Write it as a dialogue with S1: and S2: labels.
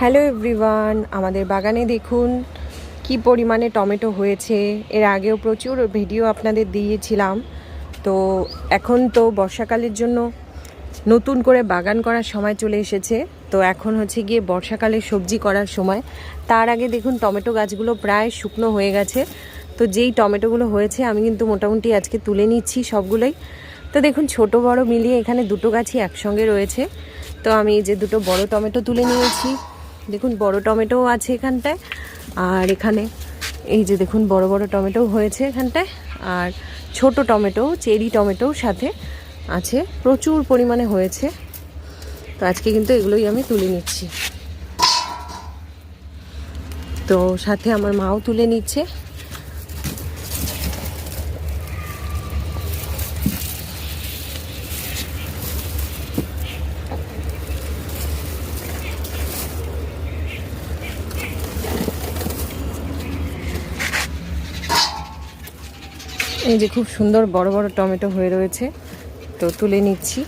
S1: Hello everyone, আমাদের বাগানে দেখুন কি পরিমাণে টমেটো হয়েছে। এর আগেও প্রচুর ভিডিও আপনাদের দিয়েছিলাম। তো এখন তো বর্ষাকালের জন্য নতুন করে বাগান করার সময় চলে এসেছে। তো এখন হচ্ছে গিয়ে বর্ষাকালের সবজি করার সময়। তার আগে দেখুন টমেটো গাছগুলো প্রায় শুকনো হয়ে গেছে। তো যেই টমেটোগুলো হয়েছে আমি কিন্তু মোটামুটি আজকে তুলে নিচ্ছি সবগুলোই। তো দেখুন ছোট বড় মিলিয়ে এখানে দুটো গাছই একসঙ্গে রয়েছে। তো আমি এই যে দুটো বড় টমেটো তুলে নিয়েছি। দেখুন বড় টমেটোও আছে এখানটায়, আর এখানে এই যে দেখুন বড় বড় টমেটোও হয়েছে এখানটায়, আর ছোট টমেটো চেরি টমেটোর সাথে আছে, প্রচুর পরিমাণে হয়েছে। তো আজকে কিন্তু এগুলোই আমি তুলে নিচ্ছি। তো সাথে আমার মাও তুলে নিচ্ছে। এই যে খুব সুন্দর বড় বড় টমেটো হয়ে রয়েছে, তো তুলে নিচ্ছি।